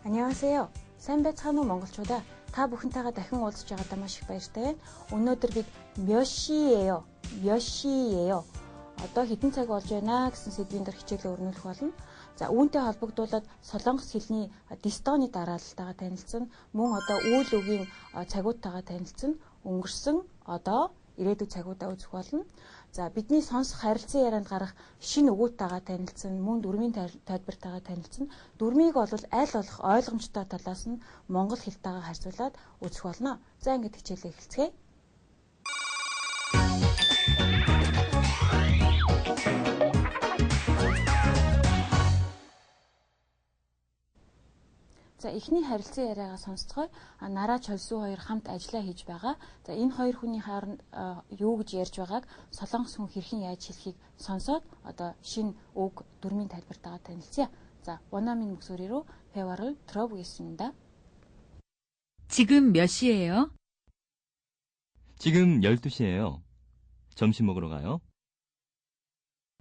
안녕하세요. сайн байцгаана уу монголчуудаа. Та бүхэнтэйгээ дахин уулзж байгаадаа маш их баяртай байна. Өнөөдөр бид 몇 시예요? Одоо хэдэн цаг болж байна гэсэн сэдвийн дээр хичээлээ өрнүүлэх болно. За үүнтэй холбогдуулаад Солонгос хэлний дистооны дараалалтайгаа танилцсан, мөн одоо үйл үгийн цагуудтайгаа танилцсан, өнгөрсөн одоо ирээдүйн цагуудаа үзэх болно. За бидний сонсох харилцан ярианд гарах шинэ өгөөтэйгээ танилцсан, мөн дүрмийн тайлбартайгаа танилцсан. Дүрмийг бол аль болох ойлгомжтой талаас нь монгол хэлтэйгээ харьцуулаад үзэх болно. За ингээд хичээлээ эхэлцгээе. За эхний харилцан яриагаа сонсцгоё. Нараа Чолсуу хоёр хамт ажиллаа хийж байгаа. За энэ хоёр хүний хооронд юу гэж ярьж байгааг солонгос хүн хэрхэн яаж хэлхийг сонсоод одоо шинэ үг дүрмийн тайлбартайгаа танилцъя. За 원어민 목소리로 대화를 들어보겠습니다. 지금 몇 시예요? 지금 12시예요. 점심 먹으러 가요?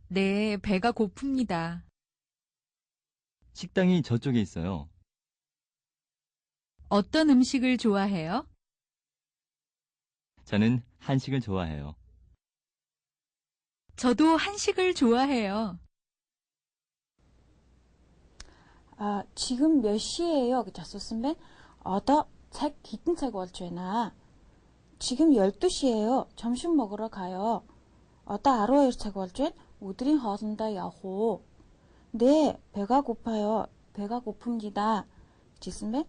네, 배가 고픕니다. 식당이 저쪽에 있어요. 어떤 음식을 좋아해요? 저는 한식을 좋아해요. 저도 한식을 좋아해요. 지금 몇 시예요? гэж асуусан байна. Одоо цаг хэдэн цаг болж байна? 지금 12시예요. 점심 먹으러 가요. Одоо 12 цаг болж байна. өдрийн хоолндоо явах уу? 네, 배가 고파요. 배가 고픕니다. гэж хэлсэн байна.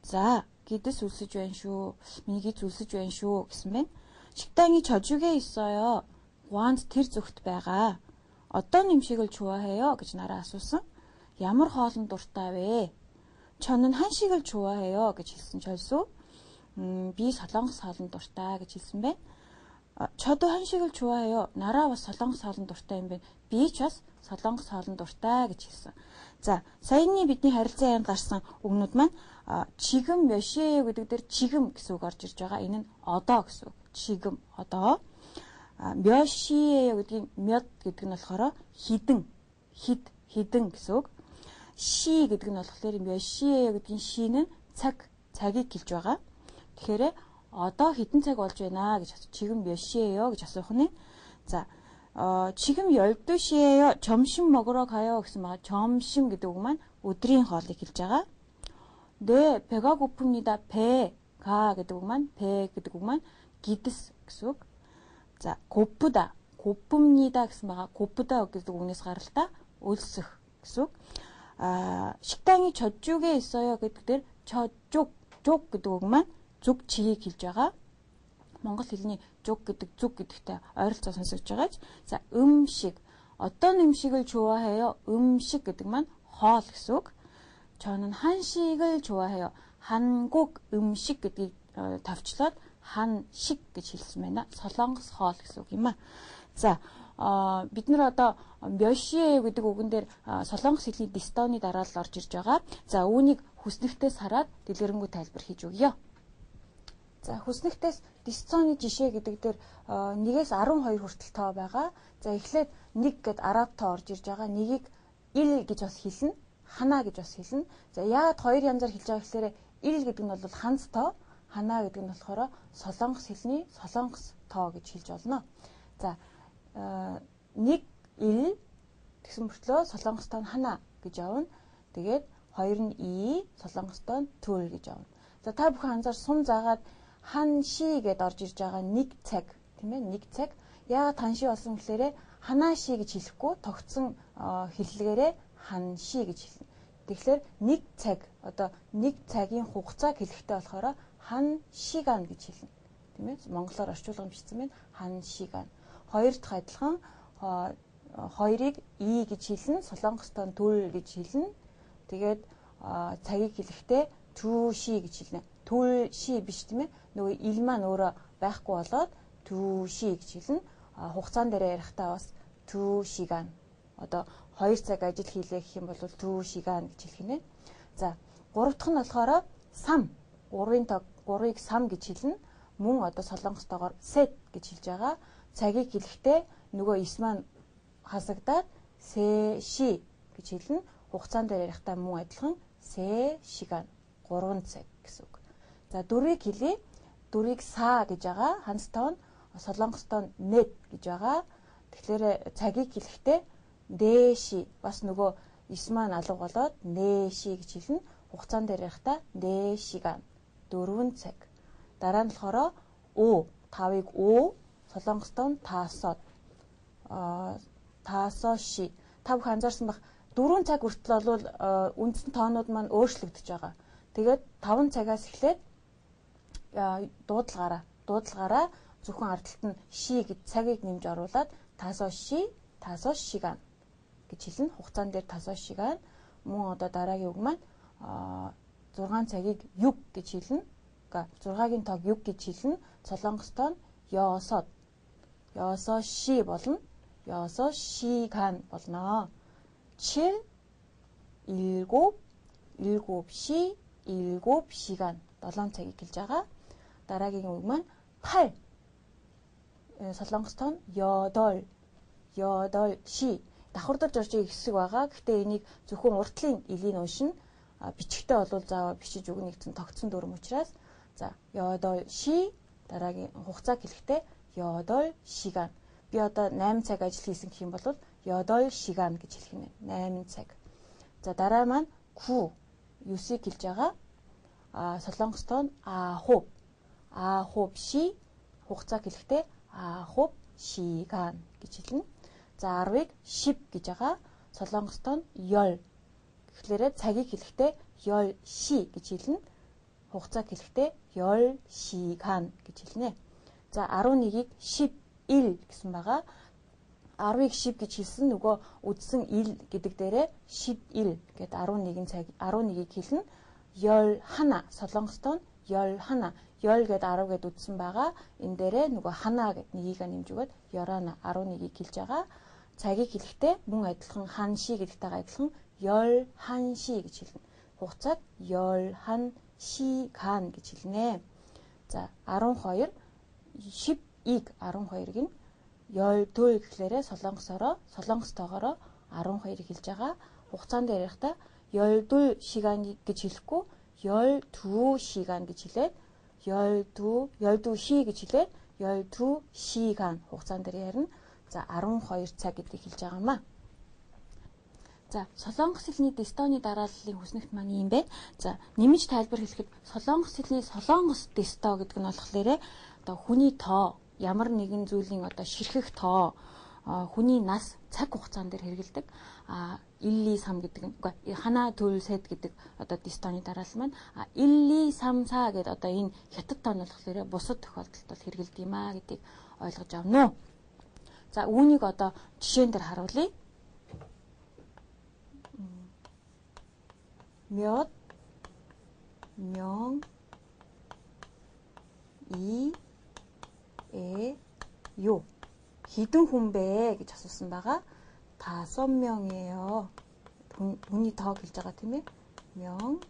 За, 기дэс үлсэж байна шүү. Миний гид үлсэж байна шүү гэсэн байна. 식당이 저쪽에 있어요. Гоанд тэр зүгт байгаа. 어떤 음식을 좋아해요? гэж нараа асуусан. Ямар хоолнд дуртай вэ? 저는 한식을 좋아해요. гэж хэлсэн Чолсуу. Би солонгос хоолнд дуртай гэж хэлсэн байна. 저도 한식을 좋아해요. нараа бас солонгос хоолнд дуртай юм байна. Би ч бас солонгос хоолнд дуртай гэж хэлсэн. За, саяны бидний харилцан аянд гарсан үгнүүд маань 지금 몇 시예요 гэдэг дээр 지금 гэсэн үг орж ирж байгаа. Энэ нь одоо гэсэн үг. 지금 одоо. 몇 시예요 гэдгийн 몇 гэдэг нь болохоор хідэн гэсэн үг. 시 гэдэг нь болохоор 몇 시예요 гэдгийн 시는 цагийг гэлж байгаа. Тэгэхээр одоо хэдэн цаг болж байна гэж асуух. 지금 몇 시예요 гэж асуух нь. За, 지금 12시예요. 점심 먹으러 가요 гэсэн байгаа. 점심 гэдэг үг маань өдрийн хоолыг хэлж байгаа. 네, 배가 고픕니다. 배가 гэдэг үг маань 기дэс гэсэн үг. За, 고픕니다 гэсэн байгаа. 고프다 гэдэг үгнээс гаралтай өлсөх гэсэн үг. 식당이 저쪽에 있어요 гэдэг дээр 저쪽 гэдэг үг маань зүг чигийг хэлж байгаа. Монгол хэлний зүг гэдэгтэй ойролцоо сонсогдож байгаач. За, 음식. 어떤 음식을 좋아해요? 음식 гэдэг маань хоол гэсэн үг. 저는 한식을 좋아해요. 한국 음식 гэдгийг товчлоод 한식 гэж хэлсэн байна. солонгос хоол гэсэн үг юм а. За, бид нар одоо 몇 시에 гэдэг үгэн дээр солонгос хэлний дистооны дараалал орж ирж байгаа. За, үүнийг хүснэгтээс хараад дэлгэрэнгүй тайлбар хийж өгье. За, хүснэгтээс дистооны жишээ гэдэг дээр 1-ээс 12 хүртэл тоо байгаа. За, эхлээд 1 гэд 10 тоо орж ирж байгаа. Нэгийг 1 гэж бас хэлнэ. Хана гэж бас хэлнэ. За, яагаад хоёр янзаар хэлж байгаа гэхээр 1 гэдэг нь бол ханц тоо, хана гэдэг нь болохоор солонгос хэлний солонгос тоо гэж хэлж болно. За, 1 1 гэсэн мөртлөө солонгос тоо нь хана гэж явна. Тэгээд 2 нь и, солонгос тоо нь төл гэж явна. За, та бүхэн анзаар сум заагаад 한시 гэдээ орж ирж байгаа 1 цаг, тийм ээ? 1 цаг. Яагаад 한시 болсон гэхээр 하나시 гэж хэлэхгүй тогтсон хэллэгээрээ 한시 гэж хэлнэ. Тэгэхээр 1 цаг, одоо 1 цагийн хугацааг хэлэхтэй болохоор 한 시간 гэж хэлнэ. Тийм ээ? Монголоор орчуулгын бичсэн байна. 한 시간. Хоёр дахь адилхан 2-ыг и гэж хэлнэ, солонгостоо төл гэж хэлнэ. Тэгээд цагийг хэлэхдээ 2시 гэж хэлнэ. төл시 биш тийм ээ. Нөгөө ил маань өөрөө байхгүй болоод 2시 гэж хэлнэ. Хугацаан дээр ярихдаа бас 2 시간. Одоо 2 цаг ажил хийлээ гэх юм бол 2 시간 гэж хэлэх нэ. За, 3 дахь нь болохоор сам. 3-ыг сам гэж хэлнэ. Мөн одоо солонгостойгоор set гэж хэлж байгаа. Цагийг хэлэхдээ нөгөө ис маань хасагдаад 3시 гэж хэлнэ. Хугацаан дээр ярихдаа мөн адилхан 3시간 3цаг гэсэн үг. За дөрвийг хэлье. Дөрвийг са гэж байгаа. Ханцтаа нь Солонгостоо нэт гэж байгаа. Тэгэхээр цагийг хэлэхдээ 4시 бас нөгөө 9 маань алга болоод 4시 гэж хэлнэ. Хугацаан дээр ярихдаа 4시간 4 цаг. Дараа нь болохоор О 5-ыг О Солонгостоо 5 5시 та бүхэн анзаарсан бах 4 цаг хүртэл бол үндсэн тоонууд маань өөрчлөгдөж байгаа. Тэгээд 5 цагаас эхлээд дуудлагаараа зөвхөн ардталт нь ши гэж цагийг нэмж оруулаад 5시간 гэж хэлнэ. Хугацаан дээр 5시간 мөн одоо дараагийн үг маань 6 цагийг 6 гэж хэлнэ. 6-гийн тоог 6 гэж хэлнэ. Солонгостоо 6시 болно. 6시간 болно. 7, 7시, 7시, 7시간 7 цагийг хэлж байгаа. дараагийн үг маань 8. Солонгостоо 8, 8시 давхардарж орж байгаа хэсэг байгаа. Гэхдээ энийг зөвхөн уртлын элийн уншина. Бичгтээ болвол заавал бичиж өгнө гэсэн тогтсон дүрм учраас за 8시 дараагийн хугацааг хэлэхдээ 8시간. Би одоо 8 цаг ажил хийсэн гэх юм бол 8시간 гэж хэлэх нь 8 цаг. За дараа маань 9 9-ийг хэлж байгаа. Солонгостоо 9시 хугацааг хэлэхдээ 9시간 гэж хэлнэ. За 10-ыг 10 гэж байгаа. Солонгостоо 10. Тэгэхээр цагийг хэлэхдээ 10시 гэж хэлнэ. Хугацааг хэлэхдээ 10시간 гэж хэлнэ. За 11-ийг 11 гэсэн байгаа. 10-ыг 10 гэж хэлсэн нөгөө үдсэн ил гэдэг дээрээ 11 гэдэг 11-ийг хэлнэ. 11 Солонгостоо 11 10 гэдэг 10 гэд үдсэн байгаа. Энэ дээрээ нөгөө хана гэд нэгийг нэмж өгöd 11-ийг хэлж байгаа. Цагийг хэлэхдээ мөн адилхан ханши гэдэгтэйгээ адилхан 11시 гэж хэлнэ. Хугацааг 11시간 гэж хэлнэ. За 12 10-ийг 12-ыг нь 12 гэхлээрээ солонгостойгоороо 12-ыг хэлж байгаа. Хугацаан дээр ярихдаа 12시간 гэж хэлэхгүй 12시간 гэж хэлээд 12시 гэж хэлээд 12시간 хугацаан дээр ярина. За 12 цаг гэдгийг хэлж байгаа юм аа. За солонгос хэлний Дестоны дарааллын хүснэгт маань юм байна. За нэмж тайлбар хэлэхэд солонгос хэлний солонгос Десто гэдэг нь болохоор одоо хүний тоо, ямар нэгэн зүйлийн одоо ширхэх тоо, хүний нас, цаг хугацаан дээр хэрэгэлдэг. Илли сам гэдэг нь хана төл сэд гэдэг одоо Дестоны дараалал маань 1, 2, 3, 4 гэдэг одоо энэ хятад тоо нь болохоор бусад тохиолдолд бол хэрэгэлдэг юм аа гэдгийг ойлгож авна уу. За үүнийг одоо жишээн дээр харуулъя. 몇 명 이에요. хэдэн хүн бэ гэж асуусан байгаа. 5명이에요. хүний тоог хэлж байгаа тийм ээ. 명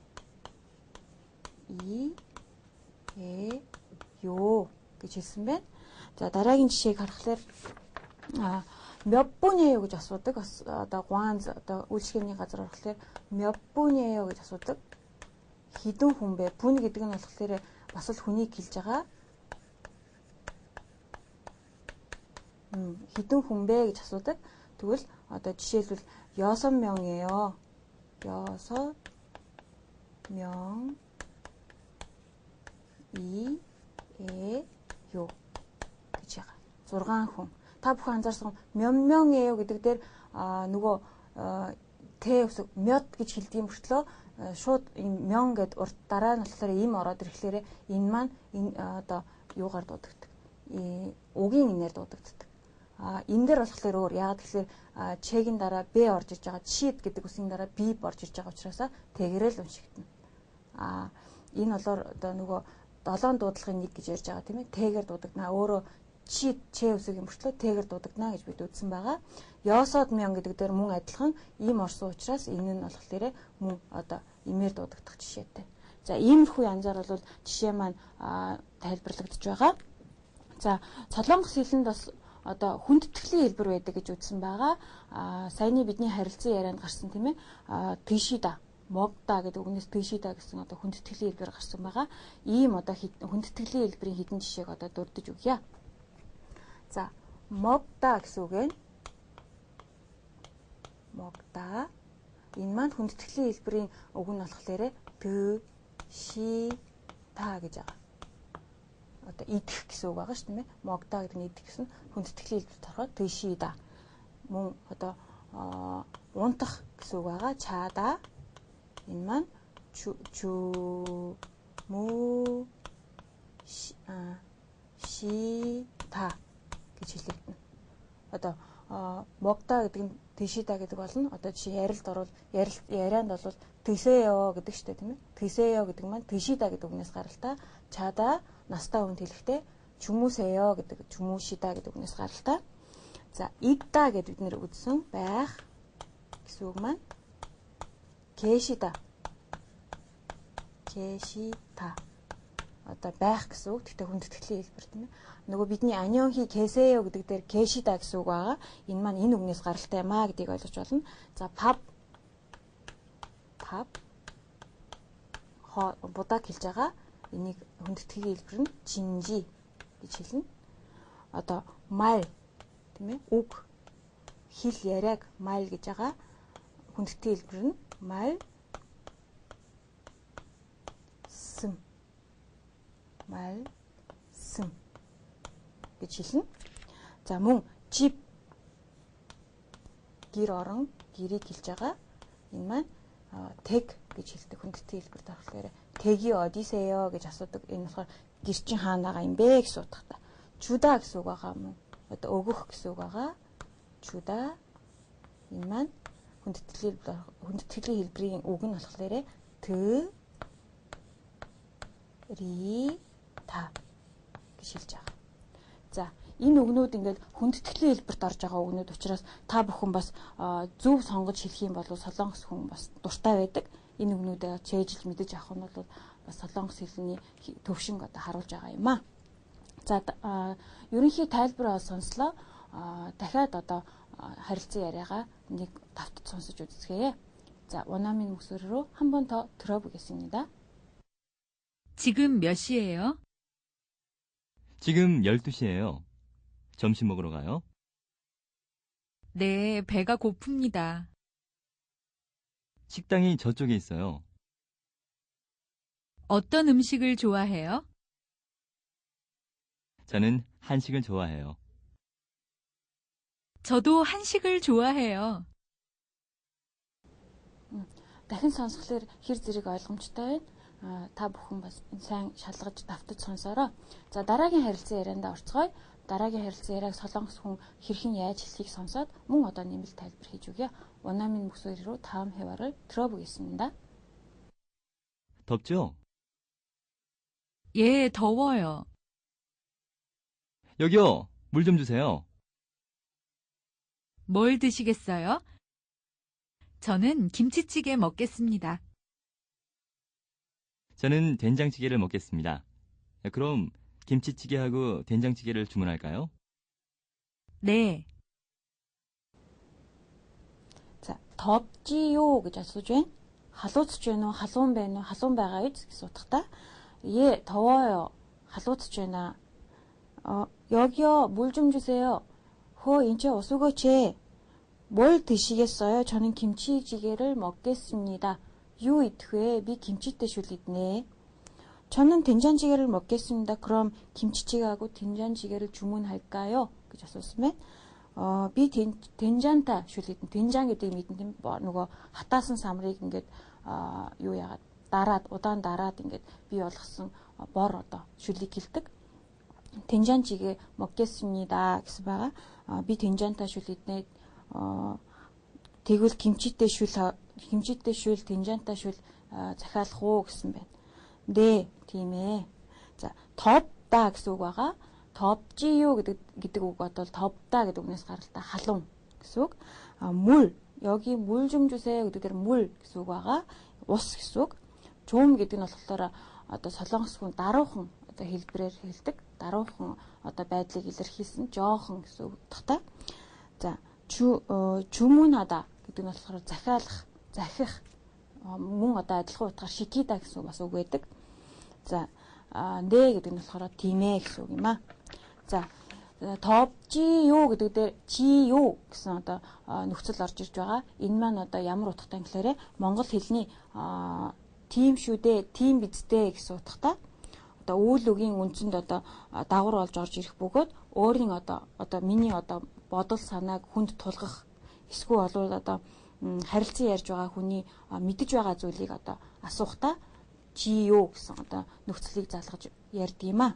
이에요 гэж хэлсэн байна. За дараагийн жишээг харахаар 몇 분이에요 гэж асуудаг. Одоо гуанз одоо үйлчлэгээний газар орохлоор 몇 분이에요 гэж асуудаг. Хэдэн хүн бэ? Бүн гэдэг нь болохоор бас л хүнийг хэлж байгаа. Хэдэн хүн бэ гэж асуудаг. Тэгвэл одоо жишээлбэл 6명이에요. 6명이에요 гэж байгаа. 6 хүн. Та бүхэн анзаарсан 몇 명이에요 гэдэг дээр нөгөө т үсэг 몇 гэж хэлдэг юм мөртлөө шууд 명 гэд урд дараа нь болохоор им ороод ирэхлээр энэ маань энэ одоо юугаар дуудагддаг. Угийн инээр дуудагддаг. Энэ дээр болохоор өөр. Яагаад гэхээр чегийн дараа б орж иж байгаа. Чид гэдэг үсгийн дараа би орж иж байгаа учраас тэгэрэл уншигдана. Энэ болоор одоо нөгөө 7 дуудлагын нэг гэж ярьж байгаа тийм ээ. Тэгэр дуудагдана. Өөрөө чи үсэг юм мөртлөө тэгэр дуудагдана гэж бид үзсэн байгаа. 60000 гэдэг дээр мөн адилхан ийм орсон учраас энэ нь болохоор мөн одоо имээр дуудагдах жишээтэй. За иймэрхүү янзаар бол жишээ маань тайлбарлагдж байгаа. За солонгос хэлэнд бас одоо хүндэтгэлийн хэлбэр байдаг гэж үзсэн байгаа. Саяны бидний харилцан ярианд гарсан тийм ээ. Тишида могда гэдэг үгнээс дэшида гэсэн одоо хүндэтгэлийн хэлбэр гарсан байгаа. Ийм одоо хүндэтгэлийн хэлбэрийн хэдэн жишээг одоо дурдж өгье. За, могда гэсэн үг нь могда. Энэ маань хүндэтгэлийн хэлбэрийн үг нь болохоор дэшида гэж байгаа. Одоо идэх гэсэн үг байгаа шүү дээ. Могда гэдэг нь идэх гэсэн хүндэтгэлийн хэлбэр болохоор дэшида. Мөн одоо унтах гэсэн үг байгаа. Чада. Энэ маань шита гэж хэлэгдэнэ. Одоо могда гэдэг нь дэшида гэдэг болно. Одоо жишээ ярилд орвол ярианд бол тэсэё гэдэг шүү дээ, тийм ээ. Тэсэё гэдэг маань дэшида гэдэг үгнээс гаралтай. Чада настай хүнд хэлэхдээ чүмүсэё гэдэг чүмүшида гэдэг үгнээс гаралтай. За, идда гэдэг бид нэр үзсэн байх гэсэн үг маань кэшида. Кэшита. Одоо байх гэсэн үг. Тэгтээ хүндэтгэлийн хэлбэр тийм ээ. Нөгөө бидний анёнхи кэсэё гэдэг дээр кэшида гэсэн үг байгаа. Энэ маань энэ үгнээс гаралтай маа гэдгийг ойлгож болно. За, паб будаг хэлж байгаа. Энийг хүндэтгэлийн хэлбэр нь чинжи гэж хэлнэ. Одоо мал тийм ээ. Үг хэл яриаг мал гэж байгаа. Хүндэтгэлийн хэлбэр нь мал см гэж хэлнэ. За, мөн жип гэр орон гэрийг хэлж байгаа. Энэ маань тэг гэж хэлдэг хүндэтгэлийн хэлбэр болохоор тэги одисеё гэж асуудаг. Энэ болохоор гэр чинь хаана байгаа юм бэ гэж судахта. Чуда гэсэн үг байгаа мөн. Одоо өгөх гэсэн үг байгаа. Чуда. Энэ маань хүндэтгэлийн хэлбэрийн үг нь болохоор рита гэж хэлж байгаа. За, энэ үгнүүд ингээд хүндэтгэлийн хэлбэрт орж байгаа үгнүүд учраас та бүхэн бас зөв сонгож хэлэх юм бол солонгос хүн бас дуртай байдаг. Энэ үгнүүдээ чэйжилж мэдэж авах нь бол бас солонгос хэлний төвшинг одоо харуулж байгаа юм аа. За, ерөнхий тайлбар сонслоо. Дахиад одоо харилцан яриагаа нэг давтаж сонсож үзье. 자, 원어민 목소리로 한 번 더 들어보겠습니다. 지금 몇 시예요? 지금 12시예요. 점심 먹으러 가요? 네, 배가 고픕니다. 식당이 저쪽에 있어요. 어떤 음식을 좋아해요? 저는 한식을 좋아해요. 저도 한식을 좋아해요. дахин сонсхолоор хэр зэрэг ойлгомжтой байна. Та бүхэн бас сайн шалгаж давтаж сонсороо. За, дараагийн харилцан ярианд орцгоё. Дараагийн харилцан яриаг солонгос хүн хэрхэн яаж хэлхийг сонсоод мөн одоо нэмэлт тайлбар хийж өгье. 원어민 목소리로 다음 회화를 들어보겠습니다. 덥죠? 예, 더워요. 여기요, 물 좀 주세요. 뭘 드시겠어요? 저는 김치찌개 먹겠습니다. 저는 된장찌개를 먹겠습니다. 그럼 김치찌개하고 된장찌개를 주문할까요? 네. 자, 덥지요 гэж асууж байна. Халууцж байна уу? Халуун байна уу? Халуун байгаа юу гэж асуутахта. 예, 더워요. халууцж байна. 여기요, 물 좀 주세요. 인제 어서 오거지. 뭘 드시겠어요? 저는 김치찌개를 먹겠습니다. 요 이트에 미 김치떼 슐리네. 저는 된장찌개를 먹겠습니다. 그럼 김치찌개하고 된장찌개를 주문할까요? 그죠? 썼으면 미 된장타 슐리네. 된장 гэдэг нь нөгөө хатаасан самрыг ингээд юу яагаад дараад удаан дараад ингээд бий болгосон бор одоо 슐ийг хэлдэг. 된장찌개 먹겠습니다 гэсэн байгаа. Би 된장타 슐리네. тэгвэл 김치떼 슐 된장타 슐 захиалах уу гэсэн байна. 네, тийм ээ. За, 덥다 гэсэн үг байгаа. 덥지요 гэдэг үг бодвол 덥다 гэдэг үгнээс гаралтай халуун гэсэн үг. 물, 여기 물 좀 주세요 гэдэг дээр 물 гэсэн үг байгаа. ус гэсэн үг. 좀 гэдэг нь болохоор одоо солонгос хүн даруухан одоо хэлбэрээр хэлдэг. Даруухан одоо байдлыг илэрхийлсэн жоохон гэсэн үг утгатай. За, 주문하다 гэдэг нь болохоор захиалах, захих мөн одоо адилхан утгаар шикида гэсэн бас үг байдаг. За нэ гэдэг нь болохоор тийм ээ гэсэн үг юм аа. За 덥지요 гэдэг дээр 지요 гэсэн одоо нөхцөл орж ирж байгаа. Энэ маань одоо ямар утгатай гэхээр монгол хэлний тийм шүү дээ, тийм биз дээ гэсэн утгатай. Одоо үйл үгийн үндсэнд одоо дагавар болж орж ирэх бөгөөд өөрийн одоо миний одоо бодол санааг хүнд тулгах эсвэл болвол одоо харилцан ярьж байгаа хүний мэдэж байгаа зүйлийг одоо асуухтаа 지요 гэсэн одоо нөхцөлийг залгаж ярьд юм аа.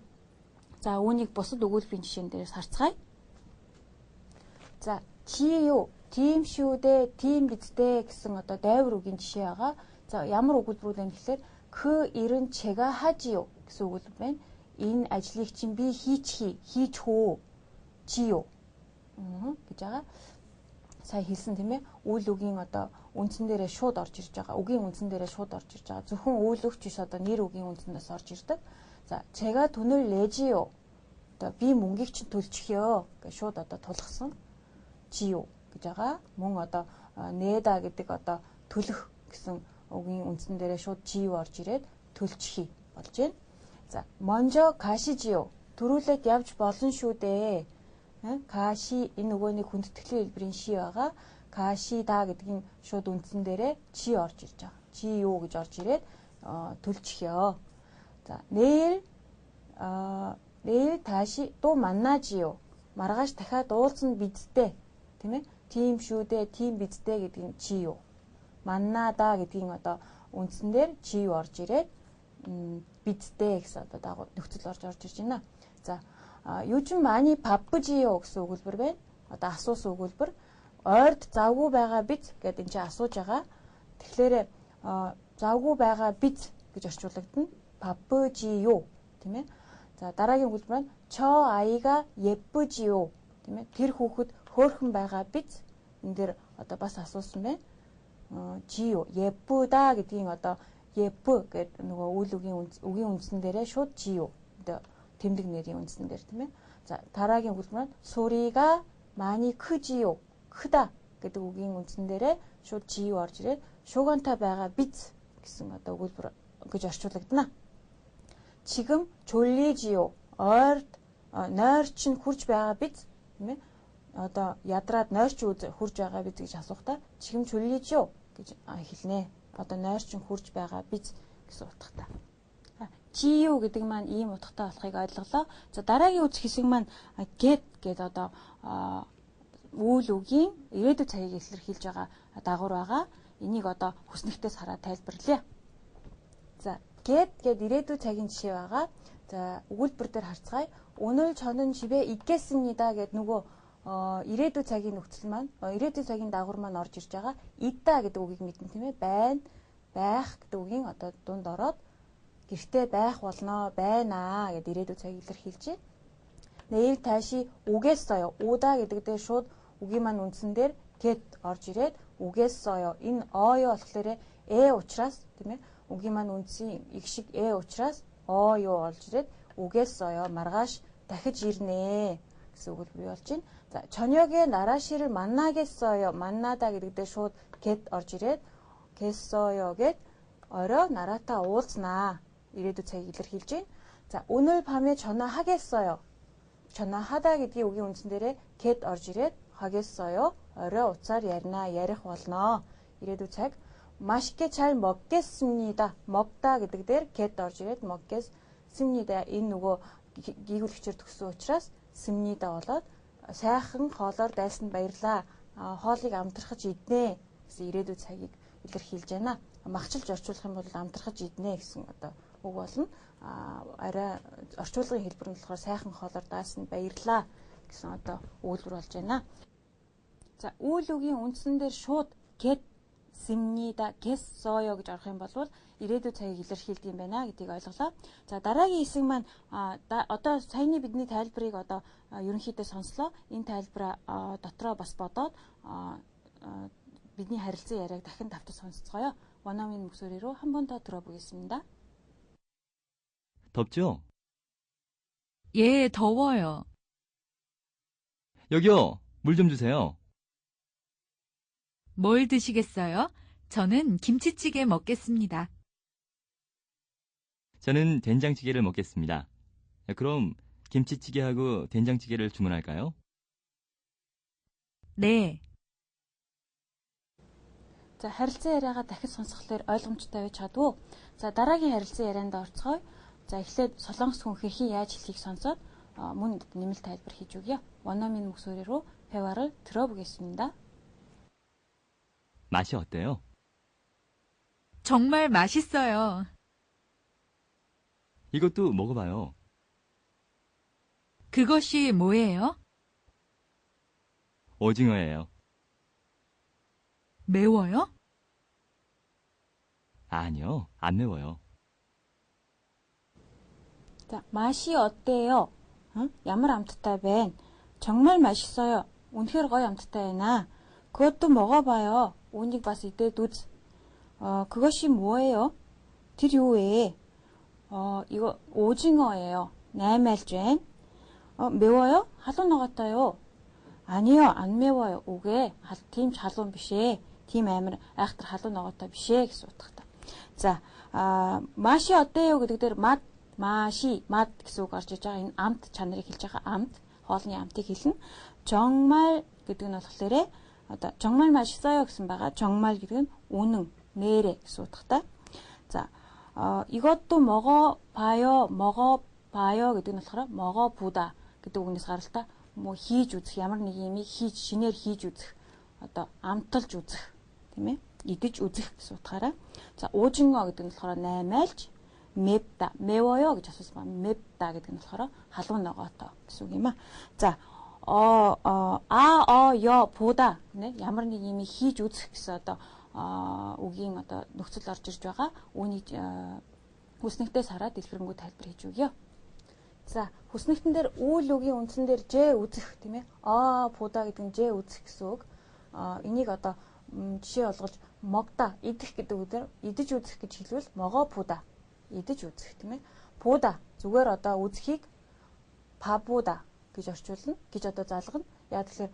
За үүнийг бусад өгүүлбэрийн жишээн дээрээс харцгаая. За 지요, тийм шүү дээ, тийм биз дээ гэсэн одоо дайвар үгийн жишээ байгаа. За ямар өгүүлбэрүүд вэ гэхээр 그 일은 제가 하지요 гэсэн өгүүлбэр байна. Энэ ажлыг чинь би хийж хөө 지요 гэж байгаа. Сая хэлсэн тийм ээ. Үйл үгийн одоо үндсэн дээрээ шууд орж ирж байгаа. Үгийн үндсэн дээрээ шууд орж ирж байгаа. Зөвхөн үйл өгч биш одоо нэр үгийн үндсэндээс орж ирдэг. За 제가 돈을 내지요. Одоо би мөнгийг чинь төлчихё гэж шууд одоо тулгсан 지요 гэж байгаа. Мөн одоо 내다 гэдэг одоо төлөх гэсэн үгийн үндсэн дээрээ шууд 지요 орж ирээд төлчихье болж байна. За 먼저 가시지요. дөрүүлээд явж болно шүү дээ. 가시 энэ нөгөөний хүндэтгэлийн хэлбэрийн ши байгаа. 가시다 гэдгийн шууд үндсэн дээрээ чи орж ирж байгаа. 지요 гэж орж ирээд төлчихье. 자, 내일 다시 또 만나지요. маргааш дахиад уулзна бидтэй. Тийм ээ? тийм шүү дээ, тийм бидтэй гэдгийг 지요. 만나다 гэдгийн одоо үндсэн дээр 지요 орж ирээд бидтэй гэсэн одоо дагуу нөхцөл орж ирж байна. За, 요즘 많이 바쁘지요 гэсэн өгүүлбэр байна. Одоо асуусан өгүүлбэр. ойрд завгүй байгаа биз гэдэг энэ чинь асууж байгаа. Тэгэхээр завгүй байгаа биз гэж орчуулагдана. 바쁘지요. тийм ээ. За дараагийн өгүүлбэр нь 저 아이가 예쁘지요. тийм ээ. Тэр хүүхэд хөөрхөн байгаа биз. энэ дээр одоо бас асуусан байна. 지요. 예쁘다 гэдгийн одоо 예쁘 гэдэг нөгөө үйл үгийн үндсэн дээрээ шууд 지요. одоо тэмдэг нэрийн үндсэн дээр тийм ээ. За дараагийн өгүүлбэр нь 소리가 많이 크지요. 크다 гэдэг үгийн үндсэн дээрээ шууд 지요 орж ирээд шуугантай байгаа биз гэсэн одоо өгүүлбэр гэж орчуулагдана. 지금 졸리지요. ойрд нойр чинь хурж байгаа биз тийм ээ. одоо ядраад нойр чинь хурж байгаа биз гэж асуухтаа 지금 졸리지요 гэж хэлнэ. одоо нойр чинь хурж байгаа биз гэсэн утгатай. 지요 гэдэг маань ийм утгатай болохыг ойлголоо. За дараагийн үзэх хэсэг маань get гэдэг одоо үйл үгийн ирээдүйн цагийг илэрхийлж байгаа дагавар байгаа. Энийг одоо хүснэгтээс хараад тайлбарлая. За get гэдэг ирээдүйн цагийн жишээ байгаа. За өгүүлбэр дээр харцгаая. 오늘 저는 집에 있겠습니다 гэд нөгөө ирээдүйн цагийн нөхцөл маань ирээдүйн цагийн дагавар маань орж ирж байгаа. 있다 гэдэг үгийг мэднэ тийм ээ. байна, байх гэдэг үгийн одоо дунд ороод гэртээ байх болно, байна гэд ирээдүйн цагийг илэрхийлж байна. 내일 다시 오겠어요. 오다 гэдэг дээр шууд үгийн маань үндсэн дээр get орж ирээд 오겠어요. энэ 어요 болохоор учраас тийм ээ. үгийн маань үндсэн их шиг учраас 어요 орж ирээд 오겠어요. маргааш дахиж ирнэ гэсэн өгүүлбэр болж байна. За 저녁에 나라 씨를 만나겠어요. 만나다 гэдэг дээр шууд get орж ирээд 겠어요 гэд орой 나라타 уулзнаа ирээдүйн цагийг илэрхийлж байна. 자 오늘 밤에 전화하겠어요. 전화하다 гэдгийн үгийн үндсэн дээрээ get орж ирээд 하겠어요. орой уцаар ярина, ярих болно. ирээдүйн цаг. 맛있게 잘 먹겠습니다. 먹다 гэдэг дээр get орж ирээд 먹겠습니다. энэ нөгөө гүйгүүлэгчээр төгссөн учраас 습니다 болоод сайхан хоолоор дайсанд баярлаа. хоолыг амтрахж иднэ гэсэн ирээдүйн цагийг илэрхийлж байна. Махчилж орчуулах юм бол амтрахж иднэ гэсэн одоо үг болно. Арай орчуулгын хэлбэр нь болохоор сайхан хоолоор дайсанд баярлаа гэсэн одоо өгүүлбэр болж байна. За үйл үгийн үндсэн дээр шууд get 습니다, 겠어요 гэж орох юм бол ирээдүйн цагийг илэрхийлдэг юм байна гэдгийг ойлголоо. За дараагийн хэсэг маань одоо саяны бидний тайлбарыг одоо ерөнхийдөө сонслоо. Энэ тайлбараа дотроо бас бодоод бидний харилцан яриаг дахин давтаж сонсцгоё. 원어민 목소리로 한 번 더 들어보겠습니다. 덥죠? 예, 더워요. 여기요. 물 좀 주세요. 뭘 드시겠어요? 저는 김치찌개 먹겠습니다. 저는 된장찌개를 먹겠습니다. 그럼 김치찌개하고 된장찌개를 주문할까요? 네, За харилцан яриагаа дахиж сонсголоор ойлгомжтой байж чадав уу? За дараагийн харилцан ярианд орцгоё. За эхлээд солонгос хүн хэрхэн яаж хэлхийг сонсоод мөн нэмэлт тайлбар хийж өгье. 원어민 목소리로 회화를 들어보겠습니다. 맛이 어때요? 정말 맛있어요. 이것도 먹어봐요. 그것이 뭐예요? 오징어예요. 매워요? 아니요, 안 매워요. 자, 맛이 어때요? ямар амттай байна? 정말 맛있어요. үнэхээр гоё амттай байна. 그것도 먹어봐요. үүнийг бас идээд үз. 그것이 뭐예요? тэр юу вэ? 이거 오징어예요. наймаалж байна. 매워요? халуун ногоотой юу? 아니요, 안 매워요. үгүй. тийм ч халуун биш ээ. тийм амар айхтар халуун ногоотой биш ээ гэсэн утгатай. За, 맛이 어때요 гэдэг дээр 맛이 гэсэн үг орж иж байгаа. Энэ амт чанарыг хэлж байгаа. амт, хоолны амтыг хэлнэ. 정말 гэдэг нь болохоор одоо 정말 맛있어요 гэсэн байгаа. 정말 гэдэг нь үнэн, нэрэ гэсэн утгатай. За, 이것도 먹어봐요 гэдэг нь болохоор 먹어보다 гэдэг үгнээс гаралтай хийж үзэх, ямар нэг юм шинээр хийж үзэх, одоо амталж үзэх, тийм ээ, идэж үзэх гэсэн утгаараа. За, 오징어 гэдэг нь болохоор наймаалж, 맵다, 매워요 гэж асуусан байна. 맵다 гэдэг нь болохоор халуун ногоотой гэсэн үг юм а. За, 여 보다 нэ ямар нэг юм хийж үзэх гэсэн одоо үгийн одоо нөхцөл орж ирж байгаа. Үүнийг хүснэгтээс хараад дэлгэрэнгүй тайлбар хийж өгье. За, хүснэгтэн дээр үйл үгийн үндсэн дээр ж үзэх тийм ээ. 보다 гэдэг нь ж үзэх гэсэн үг. Энийг одоо жишээ олгож 먹다 идэх гэдэг үгээр идэж үзэх гэж хэлвэл 먹어보다 идэж үзэх тийм ээ. 보다 зүгээр одоо үзхийг 봐보다 гэж орчуулна гэж одоо залгана. Яг тэгэхээр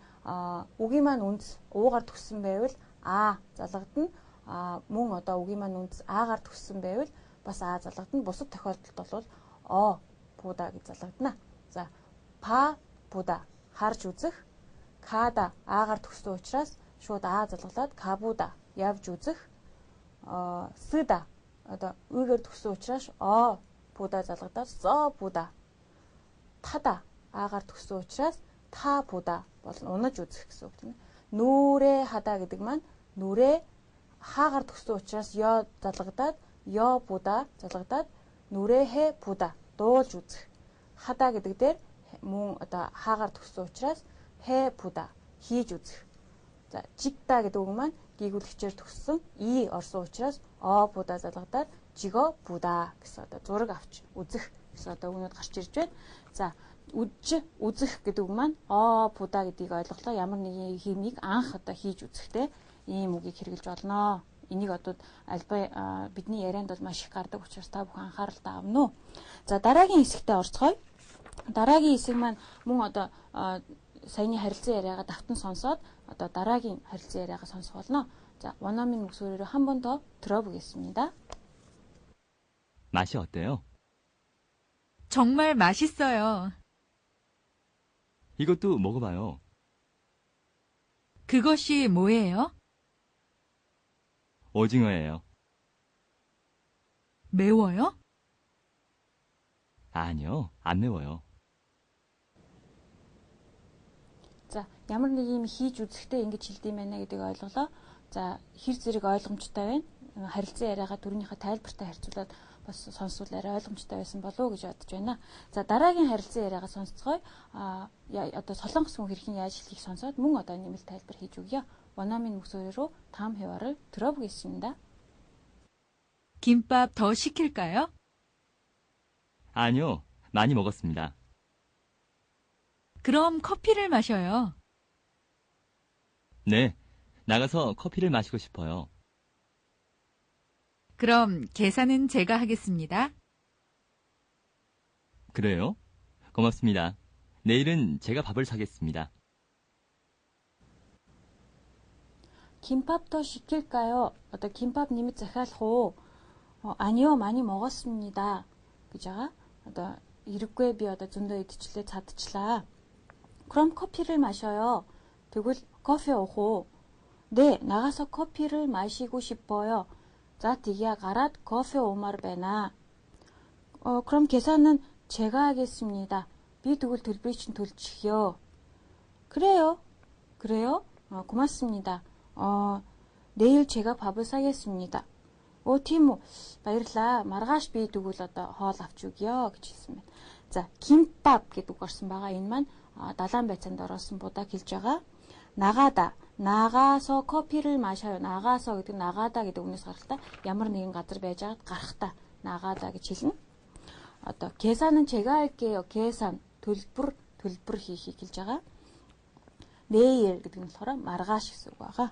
үгийн маань үндэс уугаар төгссөн байвал залгадна. Мөн одоо үгийн маань үндэс аагаар төгссөн байвал бас залгадна. Бусад тохиолдолд бол 보다 гэж залгадана. За, 봐보다 харж үзэх, 가다 аагаар төгссөн учраас шууд залгалаад 가보다 явж үзэх, 쓰다 одоо үгээр төгссөн учраас 보다 залгадаад 써보다, 타다 аагаар төгссөн учраас 타보다 болон унаж үзэх гэсэн үг тийм ээ. 노래하다 гэдэг маань нүрэ хаагаар төгссөн учраас ё залгадаад 여보다 залгадаад 노래해보다 дуулж үзэх. 하다 гэдэг дээр мөн одоо хаагаар төгссөн учраас 해보다 хийж үзэх. За, 찍다 гэдэг үг маань гийгүүлэгчээр төгссөн и орсон учраас 보다 залгадаад 찍어보다 гэсэн одоо зураг авч үзэх гэсэн одоо үгнүүд гарч ирж байна. За, үзэх гэдэг үг маань 보다 гэдгийг ойлголоо. Ямар нэгэн хэмийг анх одоо хийж үзэхтэй ийм үгийг хэрэглэж болно. Энийг одоо альбаа бидний ярианд бол маш их гардаг учраас та бүхэн анхааралтай авна уу. За, дараагийн хэсэгтээ орцгоё. Дараагийн хэсэг маань мөн одоо саяны харилцан яриагаа давтан сонсоод одоо дараагийн харилцан яриагаа сонсох болно. 자, 원어민 목소리로 한 번 더 들어보겠습니다. 맛이 어때요? 정말 맛있어요. 이것도 먹어봐요. 그것이 뭐예요? 오징어예요. 매워요? 아니요, 안 매워요. За, ямар нэг юм хийж үзэхдээ ингэж хэлдэм байна гэдгийг ойлголоо. За, хэр зэрэг ойлгомжтой байна. Харилцан яриагаа түрүүнийхээ тайлбартай харьцуулаад бас сонсвол арай ойлгомжтой байсан болов уу гэж бодож байна. За, дараагийн харилцан яриагаа сонсцгоё. Одоо солонгос хүн хэрхэн яаж хэлхийг сонсоод мөн одоо нэмэлт тайлбар хийж өгье. 원어민 목소리로 다음 회화를 들어보겠습니다. 김밥 더 시킬까요? 아니요, 많이 먹었습니다. 그럼 커피를 마셔요. 네, 나가서 커피를 마시고 싶어요. 그럼 계산은 제가 하겠습니다. 그래요? 고맙습니다. 내일은 제가 밥을 사겠습니다. 김밥도 시킬까요? Одоо 김밥 нэмэт захиалах уу? 아니요, 많이 먹었습니다. гэж байгаа. Одоо ирэхгүй би одоо зөндөө идчихлээ, цадчихлаа. 그럼 커피를 마셔요. тэгвэл кофе уух уу? 네, 나가서 커피를 마시고 싶어요. 자, 디기야 гараад кофе уумаар байна. 그럼 계산은 제가 하겠습니다. би тэгвэл төлбөрийг чинь төлчихье. 그래요. 그래요? 고맙습니다. 내일 제가 밥을 사겠습니다. тийм үү. баярлаа. Маргааш би тэгвэл одоо хоол авч өгье гэж хэлсэн байна. За, 김밥 гэдэг үг орсон байгаа. Энэ маань далайн байцаанд орсон будаг хэлж байгаа. 나가다. 나가서 커피를 마셔요. 나가서 гэдэг 나가다 гэдэг үгнээс гаралтай ямар нэгэн газар байж байгаад гарахтаа 나가다 гэж хэлнэ. Одоо 계산은 제가 할게요. 계산 төлбөр хийхийг хэлж байгаа. 내일 гэдэг нь болохоор маргааш гэсэн үг байгаа.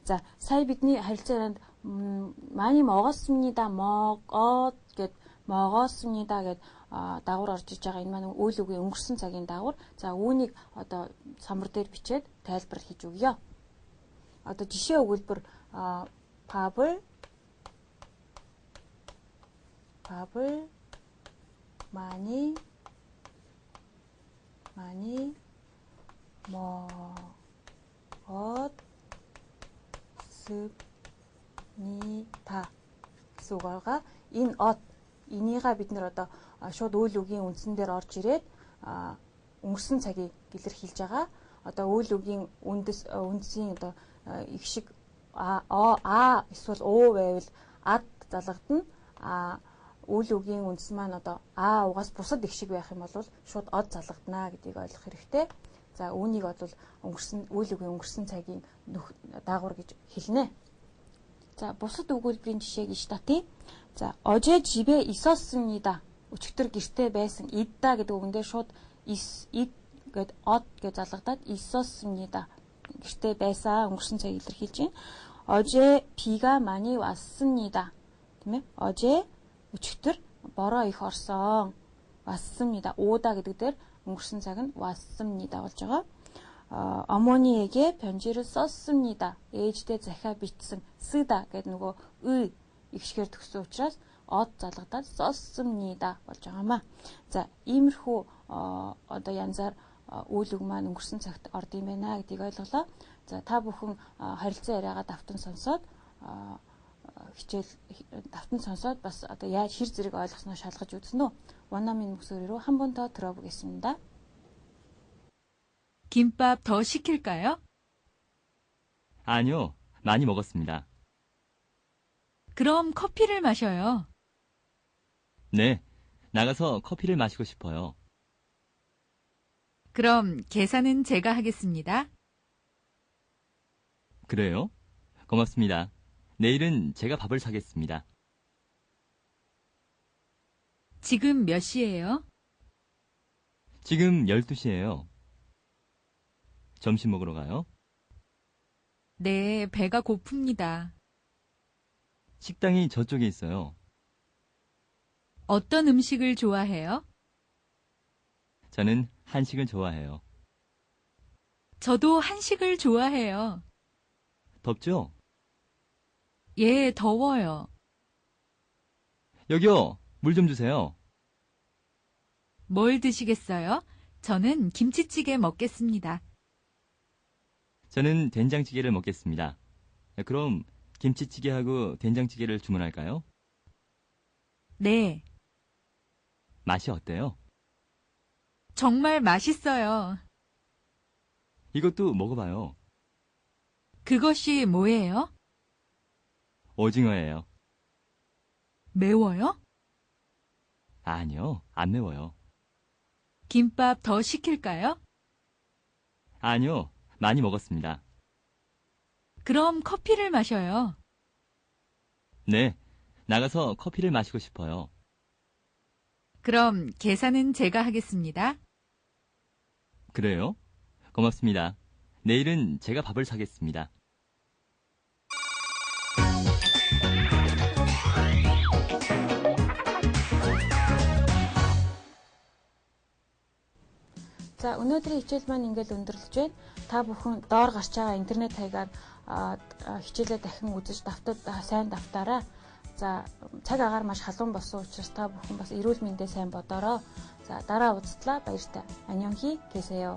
За, сая бидний харилцаанд 많이 먹었습니다. 먹었습니다 гэд дагавар орж иж байгаа. Энэ маань үйл үгийн өнгөрсөн цагийн дагавар. За, үүнийг одоо самбар дээр бичээд тайлбар хийж өгье. Одоо жишээ өгүүлбэр 밥을 많이 먹었습니다. гэсэн үг байгаа. Энэ энийгээ бид нэр одоо шууд үйл үгийн үндсэн дээр орж ирээд өнгөрсөн цагийг илэрхийлж байгаа. Одоо үйл үгийн үндсийн одоо их шиг эсвэл уу байвал ад залгадна. Үйл үгийн үндс маань одоо угаас бусад их шиг байх юм бол шууд од залгадана гэдгийг ойлгох хэрэгтэй. За, үүнийг бол үйл үгийн өнгөрсөн цагийн дагавар гэж хэлнэ. За, бусад өгүүлбэрийн жишээг ишдатий. За, 어제 집에 있었습니다. өчигдөр гэртээ байсан. 있다 гэдэг үгэндээ шууд гэд од гэж залгадаад 있었습니다. гэртээ байсан өнгөрсөн цаг илэрхийлж байна. 어제 비가 많이 왔습니다. тийм ээ? 어제 өчигдөр бороо их орсон. 왔습니다. 오다 гэдэг дээр өнгөрсөн цаг нь 왔습니다 болж байгаа. 어머니에게 편지를 썼습니다. ээждээ захиа бичсэн. 쓰다 гэдэг нөгөө ихшгээр төгсөн учраас од залгадаад 썼습니다 болж байгаамаа. За, иймэрхүү одоо янзаар үйл үг маань өнгөрсөн цагт орд юм байна гэдгийг ойлголоо. За, та бүхэн харилцан яриагаа давтан сонсоод давтан сонсоод бас одоо хэр зэрэг ойлгосноо шалгаж үзсэн үү? 원어민 목소리로 한 번 더 들어보겠습니다. 김밥 더 시킬까요? 아니요, 많이 먹었습니다. 그럼 커피를 마셔요. 네, 나가서 커피를 마시고 싶어요. 그럼 계산은 제가 하겠습니다. 그래요? 고맙습니다. 내일은 제가 밥을 사겠습니다. 지금 몇 시예요? 지금 12시예요. 점심 먹으러 가요? 네, 배가 고픕니다. 식당이 저쪽에 있어요. 어떤 음식을 좋아해요? 저는 한식을 좋아해요. 저도 한식을 좋아해요. 덥죠? 예, 더워요. 여기요, 물 좀 주세요. 뭘 드시겠어요? 저는 김치찌개 먹겠습니다. 저는 된장찌개를 먹겠습니다. 그럼 김치찌개하고 된장찌개를 주문할까요? 네, 맛이 어때요? 정말 맛있어요. 이것도 먹어봐요. 그것이 뭐예요? 오징어예요. 매워요? 아니요, 안 매워요. 김밥 더 시킬까요? 아니요, 많이 먹었습니다. 그럼 커피를 마셔요. 네, 나가서 커피를 마시고 싶어요. 그럼 계산은 제가 하겠습니다. 그래요? 고맙습니다. 내일은 제가 밥을 사겠습니다. За өнөөдрийн хичээл маань ингээд өндөрлөж байна. Та бүхэн доор гарч байгаа интернет хаягаар хичээлээ дахин үзэж сайн давтаарай. За цаг агаар маш халуун болсон учраас та бүхэн бас эрүүл мэндээ сайн бодоорой. За дараа уулзтлаа баяртай. Аньонхи, 계세요.